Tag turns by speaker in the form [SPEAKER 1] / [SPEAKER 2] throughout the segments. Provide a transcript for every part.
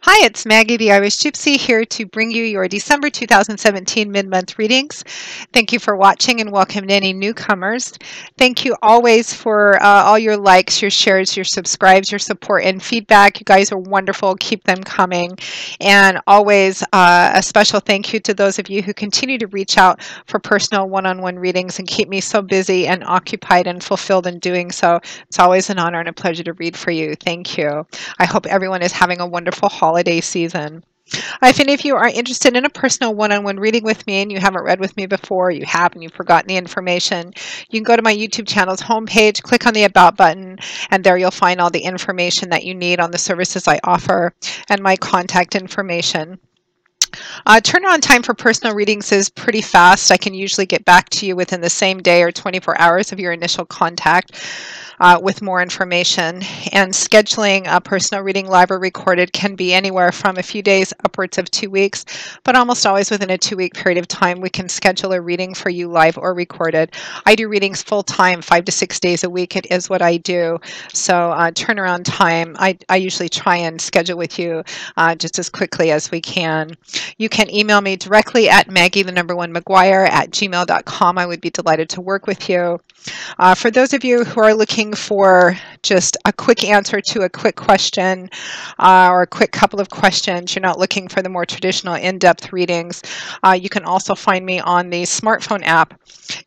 [SPEAKER 1] Hi, it's Maggie the Irish Gypsy here to bring you your December 2017 mid-month readings. Thank you for watching and welcome to any newcomers. Thank you always for all your likes, your shares, your subscribes, your support and feedback. You guys are wonderful. Keep them coming. And always a special thank you to those of you who continue to reach out for personal one-on-one readings and keep me so busy and occupied and fulfilled in doing so. It's always an honor and a pleasure to read for you. Thank you. I hope everyone is having a wonderful holiday season. If any of you are interested in a personal one-on-one reading with me and you haven't read with me before, you have and you've forgotten the information, you can go to my YouTube channel's homepage, click on the About button, and there you'll find all the information that you need on the services I offer and my contact information. Turnaround time for personal readings is pretty fast. I can usually get back to you within the same day or 24 hours of your initial contact. With more information. And scheduling a personal reading live or recorded can be anywhere from a few days upwards of 2 weeks, but almost always within a 2-week period of time we can schedule a reading for you live or recorded. I do readings full time, 5 to 6 days a week. It is what I do. So turnaround time, I usually try and schedule with you just as quickly as we can. You can email me directly at Maggie1McGuire@gmail.com. I would be delighted to work with you. For those of you who are looking for just a quick answer to a quick question or a quick couple of questions, you're not looking for the more traditional in-depth readings, you can also find me on the smartphone app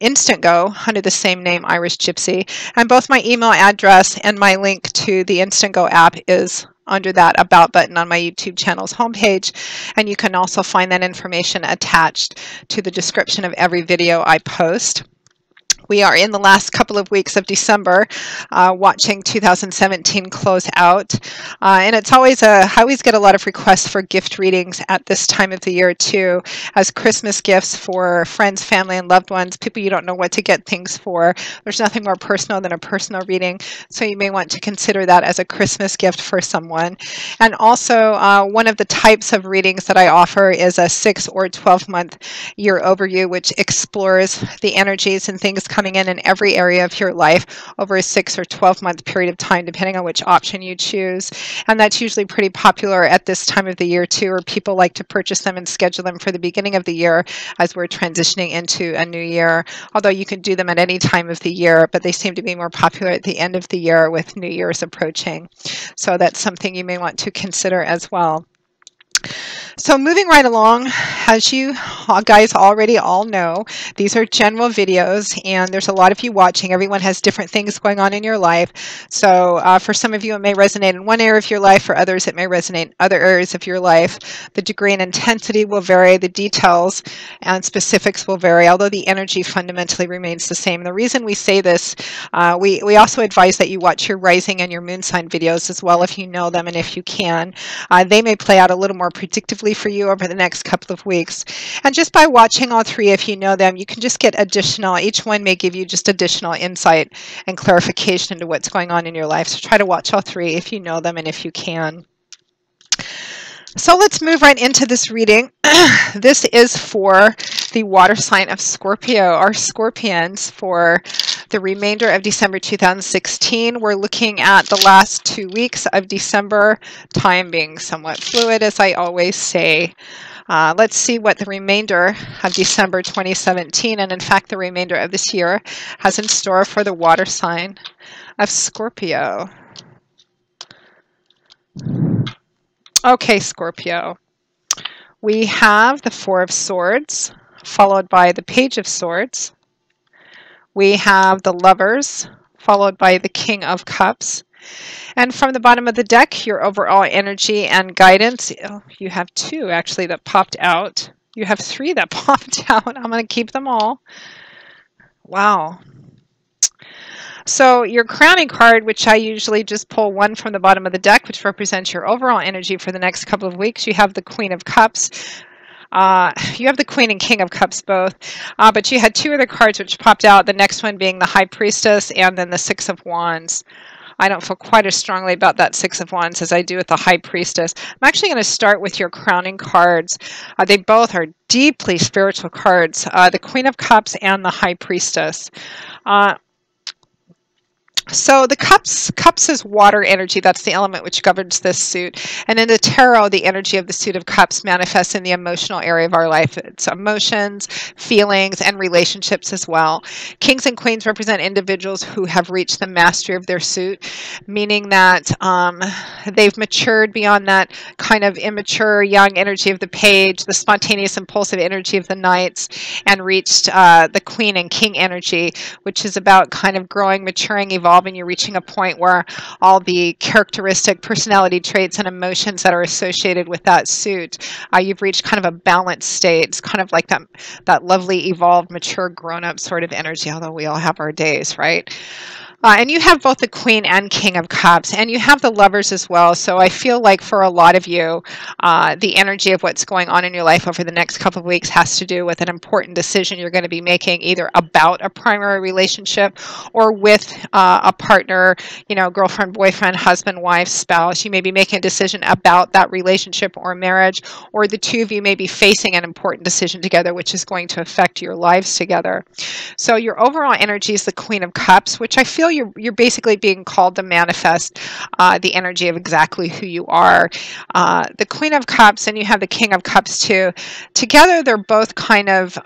[SPEAKER 1] Instantgo under the same name, Irish Gypsy, and both my email address and my link to the Instantgo app is under that About button on my YouTube channel's homepage, and you can also find that information attached to the description of every video I post. We are in the last couple of weeks of December watching 2017 close out. And it's always I always get a lot of requests for gift readings at this time of the year too, as Christmas gifts for friends, family, and loved ones, people you don't know what to get things for. There's nothing more personal than a personal reading, so you may want to consider that as a Christmas gift for someone. And also, one of the types of readings that I offer is a 6 or 12-month year overview, which explores the energies and things coming in every area of your life over a 6 or 12-month period of time, depending on which option you choose. And that's usually pretty popular at this time of the year too, or people like to purchase them and schedule them for the beginning of the year as we're transitioning into a new year. Although you can do them at any time of the year, but they seem to be more popular at the end of the year with New Year's approaching. So that's something you may want to consider as well. So moving right along, as you guys already all know, these are general videos and there's a lot of you watching. Everyone has different things going on in your life. So for some of you it may resonate in one area of your life, for others it may resonate in other areas of your life. The degree and intensity will vary, the details and specifics will vary, although the energy fundamentally remains the same. The reason we say this, we also advise that you watch your rising and your moon sign videos as well if you know them and if you can. They may play out a little more predictively for you over the next couple of weeks. And just by watching all three, if you know them, you can just get additional, each one may give you just additional insight and clarification into what's going on in your life. So try to watch all three if you know them and if you can. So let's move right into this reading. This is for the water sign of Scorpio, our Scorpions, for the remainder of December 2016. We're looking at the last 2 weeks of December, time being somewhat fluid, as I always say. Let's see what the remainder of December 2017, and in fact the remainder of this year, has in store for the water sign of Scorpio. Okay, Scorpio. We have the Four of Swords, followed by the Page of Swords. We have the Lovers, followed by the King of Cups. And from the bottom of the deck, your overall energy and guidance. Oh, you have two actually that popped out. You have three that popped out. I'm going to keep them all. Wow. So your crowning card, which I usually just pull one from the bottom of the deck, which represents your overall energy for the next couple of weeks, you have the Queen of Cups. You have the Queen and King of Cups both, but you had two other cards which popped out, the next one being the High Priestess and then the Six of Wands. I don't feel quite as strongly about that Six of Wands as I do with the High Priestess. I'm actually going to start with your crowning cards. They both are deeply spiritual cards, the Queen of Cups and the High Priestess. So the cups is water energy. That's the element which governs this suit. And in the tarot, the energy of the suit of cups manifests in the emotional area of our life. It's emotions, feelings, and relationships as well. Kings and queens represent individuals who have reached the mastery of their suit, meaning that they've matured beyond that kind of immature, young energy of the page, the spontaneous, impulsive energy of the knights, and reached the queen and king energy, which is about kind of growing, maturing, evolving. You're reaching a point where all the characteristic personality traits and emotions that are associated with that suit, you've reached kind of a balanced state. It's kind of like that lovely, evolved, mature, grown-up sort of energy, although we all have our days, right? And you have both the Queen and King of Cups, and you have the Lovers as well. So I feel like for a lot of you, the energy of what's going on in your life over the next couple of weeks has to do with an important decision you're going to be making, either about a primary relationship or with a partner, you know, girlfriend, boyfriend, husband, wife, spouse. You may be making a decision about that relationship or marriage, or the two of you may be facing an important decision together, which is going to affect your lives together. So your overall energy is the Queen of Cups, which I feel you're basically being called to manifest the energy of exactly who you are. The Queen of Cups and you have the King of Cups too. Together, they're both kind of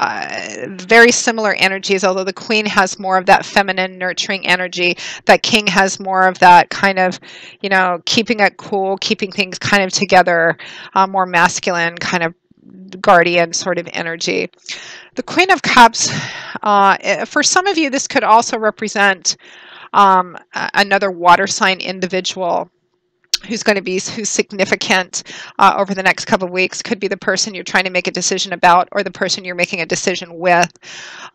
[SPEAKER 1] very similar energies, although the Queen has more of that feminine, nurturing energy. That King has more of that kind of, you know, keeping it cool, keeping things kind of together, more masculine, kind of guardian sort of energy. The Queen of Cups, for some of you, this could also represent another water sign individual who's going to be who's significant over the next couple of weeks. Could be the person you're trying to make a decision about or the person you're making a decision with.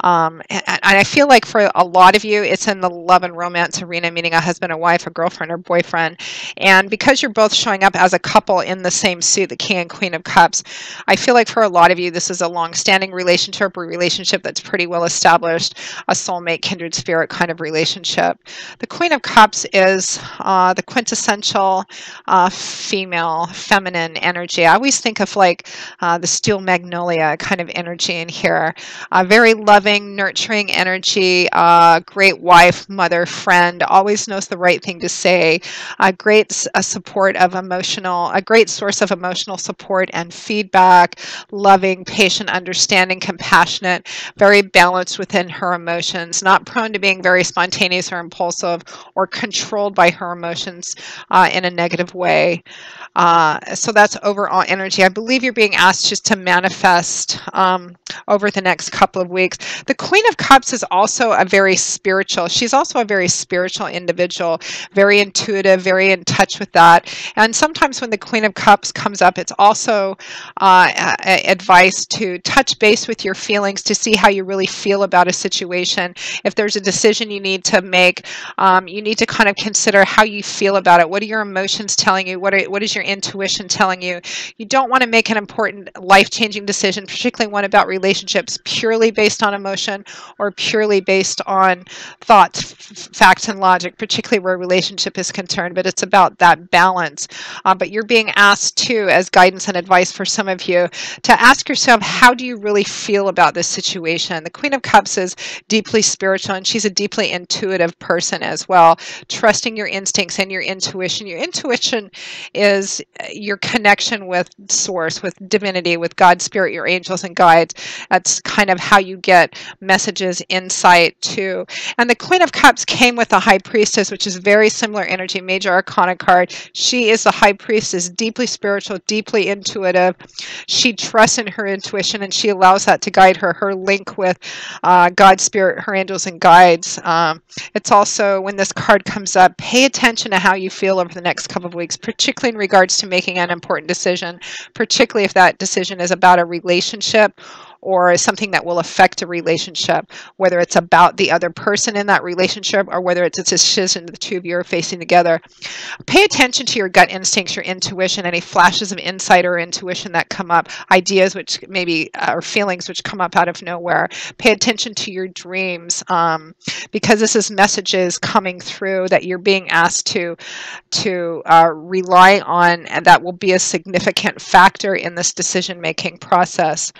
[SPEAKER 1] And I feel like for a lot of you, it's in the love and romance arena, meaning a husband and wife, a girlfriend or boyfriend. And because you're both showing up as a couple in the same suit, the King and Queen of Cups, I feel like for a lot of you, this is a long-standing relationship or relationship that's pretty well established, a soulmate, kindred spirit kind of relationship. The Queen of Cups is the quintessential female, feminine energy. I always think of like the steel magnolia kind of energy in here. Very loving, nurturing energy, great wife, mother, friend, always knows the right thing to say, a great support of emotional, a great source of emotional support and feedback, loving, patient, understanding, compassionate, very balanced within her emotions, not prone to being very spontaneous or impulsive or controlled by her emotions in a negative way. So that's overall energy. I believe you're being asked just to manifest over the next couple of weeks. The Queen of Cups is also a very spiritual. She's also a very spiritual individual, very intuitive, very in touch with that. And sometimes when the Queen of Cups comes up, it's also advice to touch base with your feelings to see how you really feel about a situation. If there's a decision you need to make, you need to kind of consider how you feel about it. What are your emotions telling you? What is your intuition telling you? You don't want to make an important life-changing decision, particularly one about relationships, purely based on emotion or purely based on thoughts, facts, and logic, particularly where a relationship is concerned. But it's about that balance. But you're being asked too, as guidance and advice for some of you, to ask yourself, how do you really feel about this situation? The Queen of Cups is deeply spiritual, and she's a deeply intuitive person as well, trusting your instincts and your intuition. Your intuition is your connection with source, with divinity, with God, spirit, your angels and guides. That's kind of how you get messages, insight too. And the Queen of Cups came with the High Priestess, which is very similar energy, major arcana card. She is the High Priestess, deeply spiritual, deeply intuitive. She trusts in her intuition and she allows that to guide her. Her link with God, spirit, her angels and guides. It's also, when this card comes up, pay attention to how you feel over the next couple of weeks, particularly in regards to making an important decision, particularly if that decision is about a relationship or something that will affect a relationship, whether it's about the other person in that relationship or whether it's a decision the two of you are facing together. Pay attention to your gut instincts, your intuition, any flashes of insight or intuition that come up, ideas which maybe, or feelings which come up out of nowhere. Pay attention to your dreams, because this is messages coming through that you're being asked to rely on, and that will be a significant factor in this decision-making process.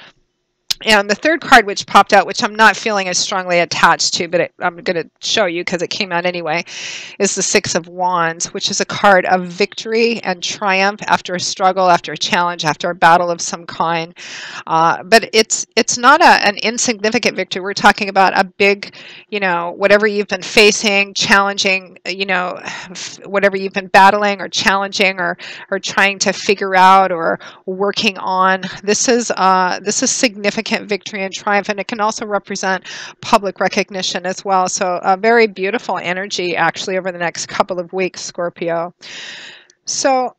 [SPEAKER 1] And the third card which popped out, which I'm not feeling as strongly attached to, but I'm going to show you because it came out anyway, is the Six of Wands, which is a card of victory and triumph after a struggle, after a challenge, after a battle of some kind. But it's not an insignificant victory. We're talking about a big, whatever you've been facing, challenging, whatever you've been battling or challenging or trying to figure out or working on. This is significant victory and triumph, and it can also represent public recognition as well. So a very beautiful energy actually over the next couple of weeks, Scorpio. So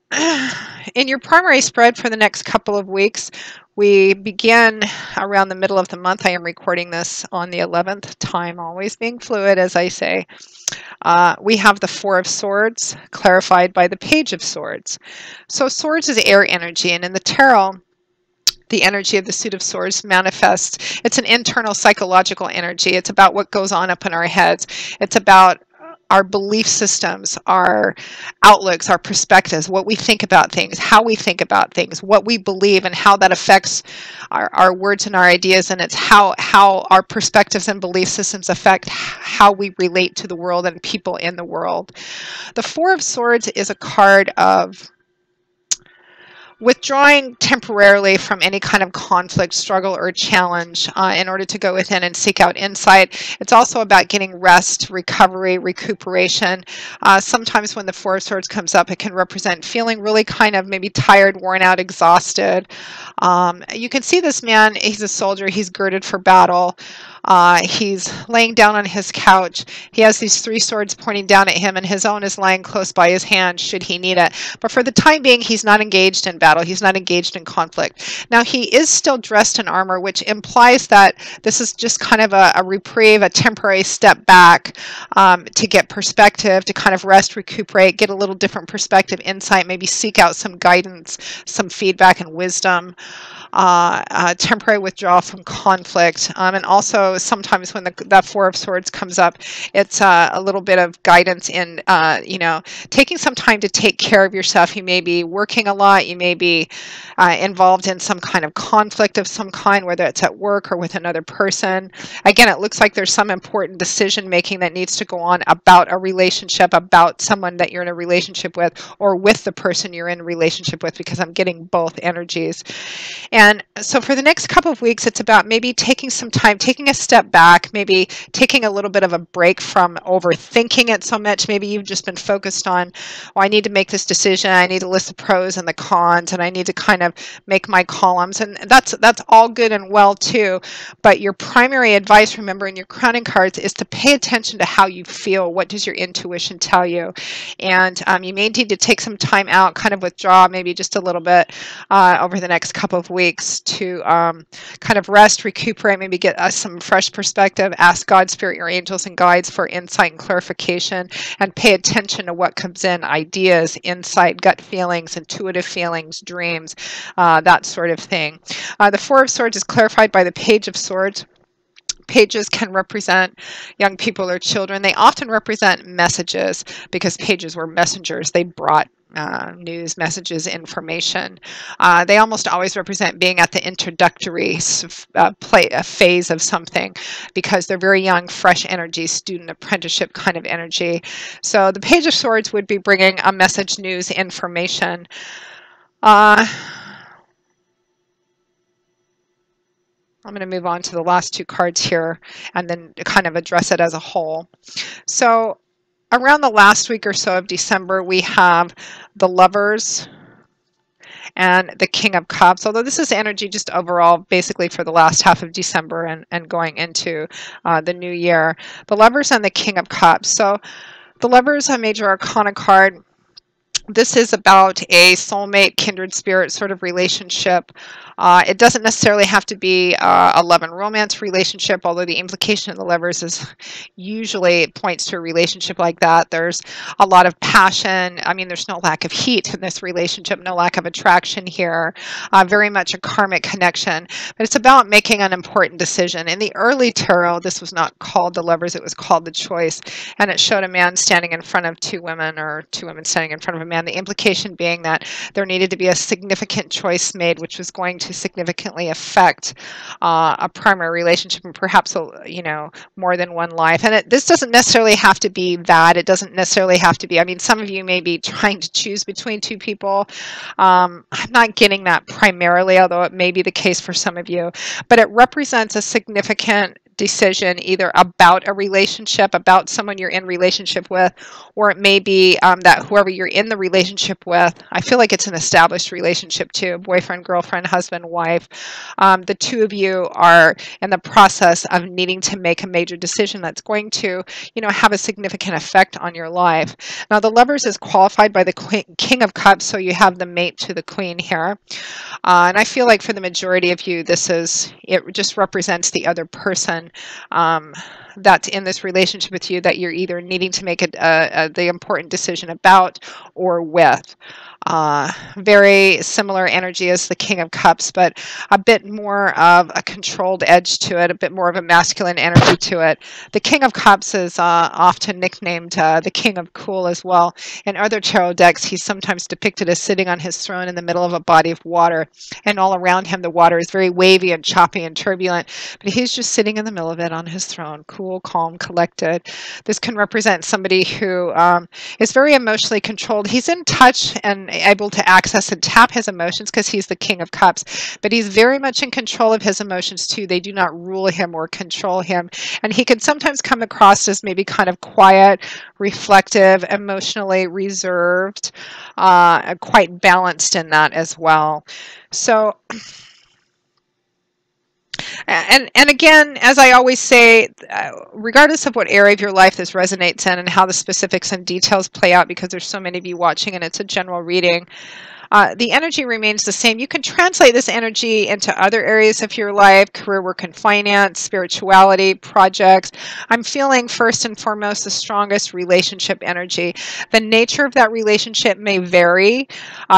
[SPEAKER 1] in your primary spread for the next couple of weeks, we begin around the middle of the month. I am recording this on the 11th, time always being fluid, as I say. We have the Four of Swords clarified by the Page of Swords. So swords is air energy, and in the tarot, the energy of the Suit of Swords manifests. It's an internal psychological energy. It's about what goes on up in our heads. It's about our belief systems, our outlooks, our perspectives, what we think about things, how we think about things, what we believe, and how that affects our words and our ideas. And it's how our perspectives and belief systems affect how we relate to the world and people in the world. The Four of Swords is a card of withdrawing temporarily from any kind of conflict, struggle, or challenge in order to go within and seek out insight. It's also about getting rest, recovery, recuperation. Sometimes when the Four of Swords comes up, it can represent feeling really kind of maybe tired, worn out, exhausted. You can see this man, he's a soldier, he's girded for battle. He's laying down on his couch. He has these three swords pointing down at him, and his own is lying close by his hand should he need it. But for the time being, he's not engaged in battle. He's not engaged in conflict. Now, he is still dressed in armor, which implies that this is just kind of a reprieve, a temporary step back to get perspective, to kind of rest, recuperate, get a little different perspective, insight, maybe seek out some guidance, some feedback and wisdom. Temporary withdrawal from conflict, and also sometimes when that Four of Swords comes up, it's a little bit of guidance in taking some time to take care of yourself. You may be working a lot, you may be involved in some kind of conflict of some kind, whether it's at work or with another person. Again, it looks like there's some important decision making that needs to go on about a relationship, about someone that you're in a relationship with, or with the person you're in a relationship with, because I'm getting both energies. And so for the next couple of weeks, it's about maybe taking some time, taking a step back, maybe taking a little bit of a break from overthinking it so much. Maybe you've just been focused on, oh, I need to make this decision. I need to list the pros and the cons, and I need to kind of make my columns. And that's all good and well too. But your primary advice, remember, in your crowning cards is to pay attention to how you feel. What does your intuition tell you? And you may need to take some time out, kind of withdraw maybe just a little bit over the next couple of weeks to kind of rest, recuperate, maybe get us some fresh perspective, ask God, Spirit, your angels and guides for insight and clarification, and pay attention to what comes in, ideas, insight, gut feelings, intuitive feelings, dreams, that sort of thing. The Four of Swords is clarified by the Page of Swords. Pages can represent young people or children. They often represent messages because pages were messengers. They brought news, messages, information. They almost always represent being at the introductory phase of something because they're very young, fresh energy, student apprenticeship kind of energy. So the Page of Swords would be bringing a message, news, information. I'm going to move on to the last two cards here and then kind of address it as a whole. So around the last week or so of December, we have the Lovers and the King of Cups, although this is energy just overall basically for the last half of December and going into the new year. The Lovers and the King of Cups. So the Lovers, a major arcana card. This is about a soulmate, kindred spirit sort of relationship. It doesn't necessarily have to be a love and romance relationship, although the implication of the Lovers is usually it points to a relationship like that. There's a lot of passion. I mean, there's no lack of heat in this relationship, no lack of attraction here, very much a karmic connection. But it's about making an important decision. In the early tarot, this was not called the Lovers, it was called the Choice. And it showed a man standing in front of two women, or two women standing in front of a man. man. The implication being that there needed to be a significant choice made, which was going to significantly affect a primary relationship and perhaps, more than one life. And this doesn't necessarily have to be that. It doesn't necessarily have to be, I mean, some of you may be trying to choose between two people. I'm not getting that primarily, although it may be the case for some of you, but it represents a significant decision either about a relationship, about someone you're in relationship with, or it may be that whoever you're in the relationship with, I feel like it's an established relationship too, boyfriend, girlfriend, husband, wife. The two of you are in the process of needing to make a major decision that's going to, have a significant effect on your life. Now, the Lovers is qualified by the King of Cups, so you have the mate to the Queen here. And I feel like for the majority of you, it just represents the other person that's in this relationship with you that you're either needing to make the important decision about or with. Very similar energy as the King of Cups, but a bit more of a controlled edge to it, a bit more of a masculine energy to it. The King of Cups is often nicknamed the King of Cool as well. In other tarot decks, he's sometimes depicted as sitting on his throne in the middle of a body of water, and all around him the water is very wavy and choppy and turbulent, but he's just sitting in the middle of it on his throne, cool, calm, collected. This can represent somebody who is very emotionally controlled. He's in touch and able to access and tap his emotions because he's the King of Cups, but he's very much in control of his emotions too. They do not rule him or control him, and he can sometimes come across as maybe kind of quiet, reflective, emotionally reserved, quite balanced in that as well. So and again, as I always say, regardless of what area of your life this resonates in and how the specifics and details play out, because there's so many of you watching and it's a general reading, the energy remains the same. You can translate this energy into other areas of your life: career, work, and finance, spirituality, projects. I'm feeling first and foremost the strongest relationship energy. The nature of that relationship may vary.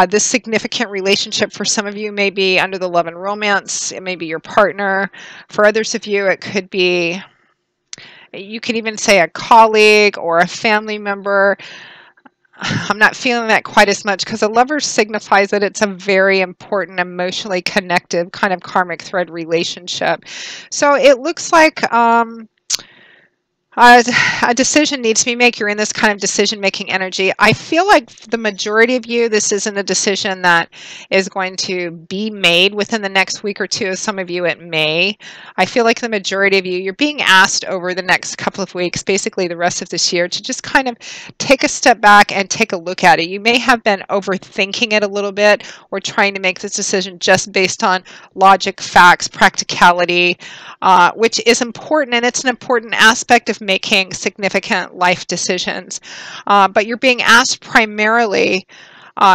[SPEAKER 1] This significant relationship for some of you may be under the love and romance. It may be your partner. For others of you, it could be, you could even say, a colleague or a family member. I'm not feeling that quite as much because a lover signifies that it's a very important, emotionally connected kind of karmic thread relationship. So it looks like a decision needs to be made. You're in this kind of decision-making energy. I feel like the majority of you, this isn't a decision that is going to be made within the next week or two. Some of you, it may. I feel like the majority of you, you're being asked over the next couple of weeks, basically the rest of this year, to just kind of take a step back and take a look at it. You may have been overthinking it a little bit or trying to make this decision just based on logic, facts, practicality, which is important, and it's an important aspect of making significant life decisions. But you're being asked primarily,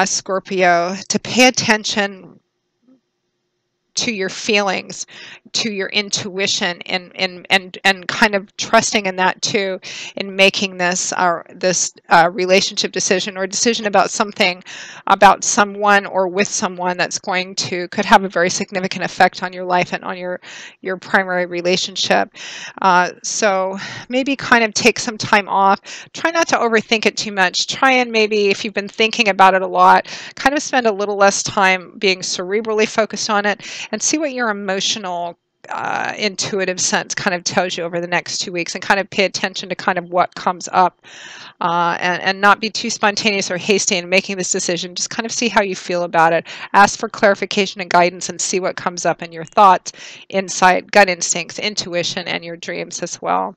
[SPEAKER 1] Scorpio, to pay attention to your feelings, to your intuition, and kind of trusting in that too, in making this relationship decision or decision about something, about someone or with someone that's could have a very significant effect on your life and on your primary relationship. So maybe kind of take some time off. Try not to overthink it too much. Try and maybe, if you've been thinking about it a lot, kind of spend a little less time being cerebrally focused on it, and see what your emotional, intuitive sense kind of tells you over the next 2 weeks, and kind of pay attention to kind of what comes up, and not be too spontaneous or hasty in making this decision. Just kind of see how you feel about it. Ask for clarification and guidance and see what comes up in your thoughts, insight, gut instincts, intuition, and your dreams as well.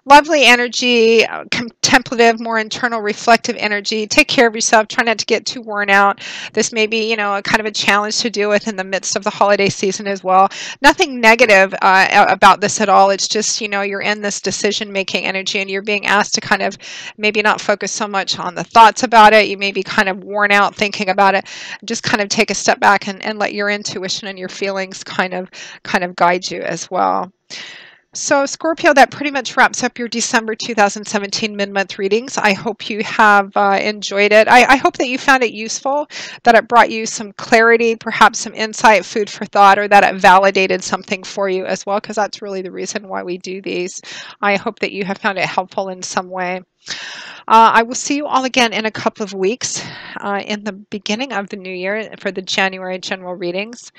[SPEAKER 1] Lovely energy, contemplative, more internal, reflective energy. Take care of yourself. Try not to get too worn out. This may be, a kind of a challenge to deal with in the midst of the holiday season as well. Nothing negative about this at all. It's just, you're in this decision-making energy, and you're being asked to kind of maybe not focus so much on the thoughts about it. You may be kind of worn out thinking about it. Just kind of take a step back and let your intuition and your feelings kind of guide you as well. So Scorpio, that pretty much wraps up your December 2017 mid-month readings. I hope you have enjoyed it. I hope that you found it useful, that it brought you some clarity, perhaps some insight, food for thought, or that it validated something for you as well, because that's really the reason why we do these. I hope that you have found it helpful in some way. I will see you all again in a couple of weeks in the beginning of the new year for the January general readings.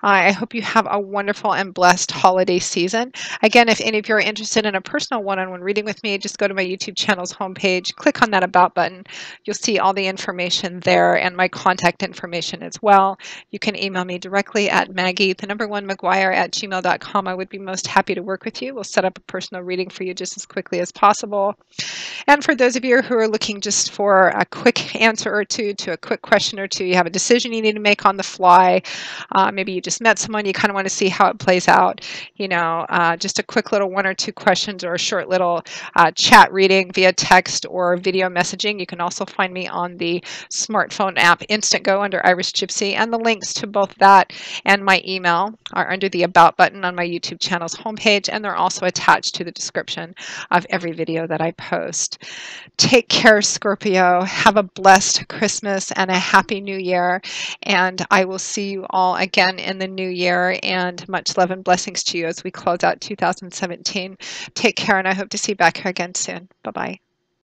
[SPEAKER 1] I hope you have a wonderful and blessed holiday season. Again, if any of you are interested in a personal one-on-one reading with me, just go to my YouTube channel's homepage, click on that About button. You'll see all the information there and my contact information as well. You can email me directly at Maggie1McGuire@gmail.com. I would be most happy to work with you. We'll set up a personal reading for you just as quickly as possible. And for those of you who are looking just for a quick answer or two to a quick question or two, you have a decision you need to make on the fly, maybe you just met someone, you kind of want to see how it plays out, just a quick little 1 or 2 questions or a short little chat reading via text or video messaging. You can also find me on the smartphone app Instantgo under Irish Gypsy, and the links to both that and my email are under the About button on my YouTube channel's homepage, and they're also attached to the description of every video that I post. Take care, Scorpio. Have a blessed Christmas and a happy new year. And I will see you all again in the new year. And much love and blessings to you as we close out 2017. Take care, and I hope to see you back here again soon. Bye-bye.